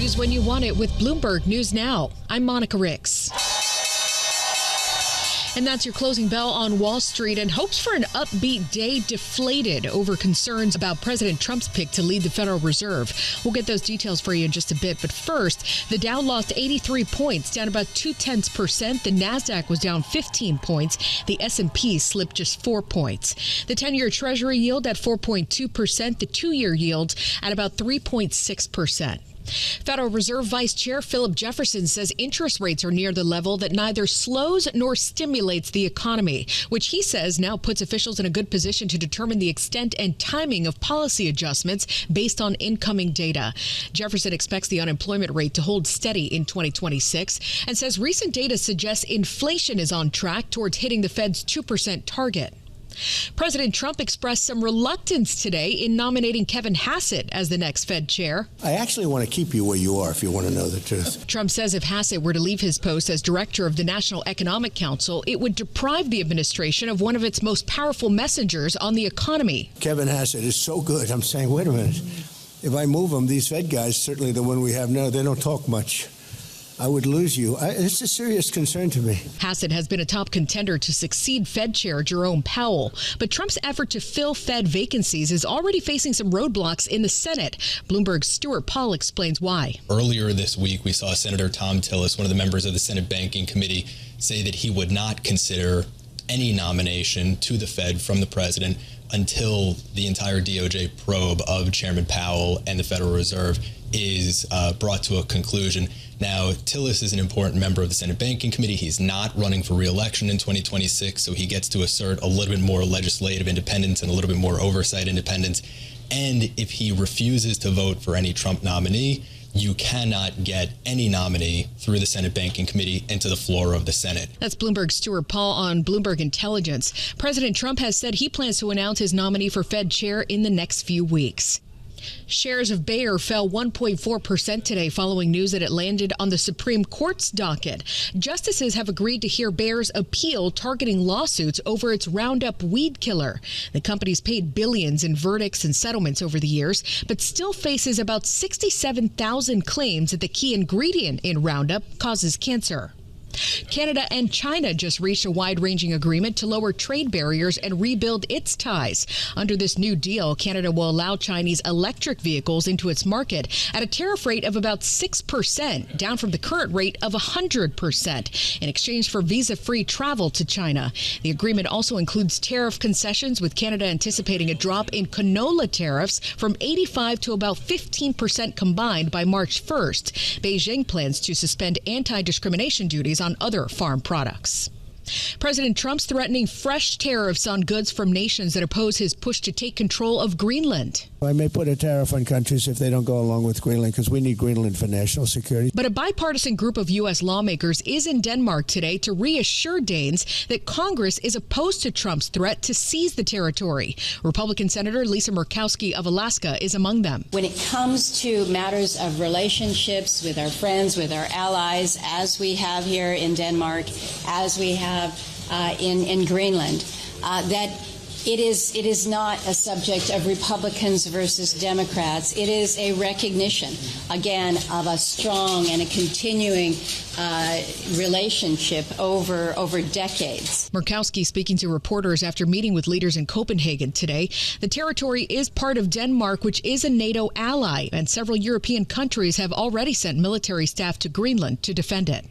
news when you want it with Bloomberg News Now. I'm Monica Rix. And that's your closing bell on Wall Street, and hopes for an upbeat day deflated over concerns about President Trump's pick to lead the Federal Reserve. We'll get those details for you in just a bit. But first, the Dow lost 83 points, down about 0.2%. The Nasdaq was down 15 points. The S&P slipped just 4 points. The 10-year Treasury yield at 4.2%. The 2-year yield at about 3.6%. Federal Reserve Vice Chair Philip Jefferson says interest rates are near the level that neither slows nor stimulates the economy, which he says now puts officials in a good position to determine the extent and timing of policy adjustments based on incoming data. Jefferson expects the unemployment rate to hold steady in 2026 and says recent data suggests inflation is on track towards hitting the Fed's 2% target. President Trump expressed some reluctance today in nominating Kevin Hassett as the next Fed chair. I actually want to keep you where you are, if you want to know the truth. Trump says if Hassett were to leave his post as director of the National Economic Council, it would deprive the administration of one of its most powerful messengers on the economy. Kevin Hassett is so good. I'm saying, wait a minute. If I move him, these Fed guys, certainly the one we have now, they don't talk much. I would lose you. It's a serious concern to me. Hassett has been a top contender to succeed Fed Chair Jerome Powell, but Trump's effort to fill Fed vacancies is already facing some roadblocks in the Senate. Bloomberg's Stuart Paul explains why. Earlier this week, we saw Senator Tom Tillis, one of the members of the Senate Banking Committee, say that he would not consider any nomination to the Fed from the president until the entire DOJ probe of Chairman Powell and the Federal Reserve is brought to a conclusion. Now, Tillis is an important member of the Senate Banking Committee. He's not running for re-election in 2026, so he gets to assert a little bit more legislative independence and a little bit more oversight independence. And if he refuses to vote for any Trump nominee, you cannot get any nominee through the Senate Banking Committee into the floor of the Senate. That's Bloomberg's Stuart Paul on Bloomberg Intelligence. President Trump has said he plans to announce his nominee for Fed chair in the next few weeks. Shares of Bayer fell 1.4% today following news that it landed on the Supreme Court's docket. Justices have agreed to hear Bayer's appeal targeting lawsuits over its Roundup weed killer. The company's paid billions in verdicts and settlements over the years, but still faces about 67,000 claims that the key ingredient in Roundup causes cancer. Canada and China just reached a wide-ranging agreement to lower trade barriers and rebuild its ties. Under this new deal, Canada will allow Chinese electric vehicles into its market at a tariff rate of about 6%, down from the current rate of 100%, in exchange for visa-free travel to China. The agreement also includes tariff concessions, with Canada anticipating a drop in canola tariffs from 85 to about 15% combined by March 1st. Beijing plans to suspend anti-discrimination duties on other farm products. President Trump's threatening fresh tariffs on goods from nations that oppose his push to take control of Greenland. I may put a tariff on countries if they don't go along with Greenland, because we need Greenland for national security. But a bipartisan group of U.S. lawmakers is in Denmark today to reassure Danes that Congress is opposed to Trump's threat to seize the territory. Republican Senator Lisa Murkowski of Alaska is among them. When it comes to matters of relationships with our friends, with our allies, as we have here in Denmark, as we have in Greenland, that it is not a subject of Republicans versus Democrats. It is a recognition, again, of a strong and a continuing relationship over decades. Murkowski speaking to reporters after meeting with leaders in Copenhagen today. The territory is part of Denmark, which is a NATO ally, and several European countries have already sent military staff to Greenland to defend it.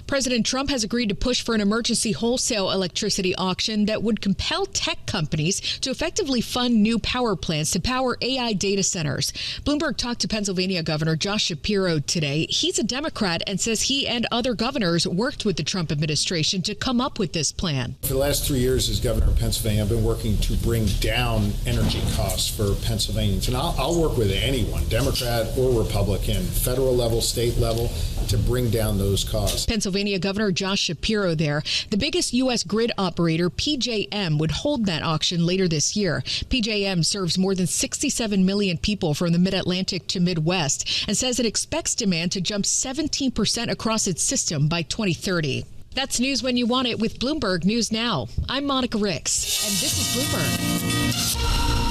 President Trump has agreed to push for an emergency wholesale electricity auction that would compel tech companies to effectively fund new power plants to power AI data centers. Bloomberg talked to Pennsylvania Governor Josh Shapiro today. He's a Democrat and says he and other governors worked with the Trump administration to come up with this plan. For the last 3 years as governor of Pennsylvania, I've been working to bring down energy costs for Pennsylvanians. And I'll work with anyone, Democrat or Republican, federal level, state level, to bring down those costs. Pennsylvania Governor Josh Shapiro there. The biggest U.S. grid operator, PJM, would hold that auction later this year. PJM serves more than 67 million people from the Mid-Atlantic to Midwest and says it expects demand to jump 17% across its system by 2030. That's news when you want it with Bloomberg News Now. I'm Monica Rix, and this is Bloomberg.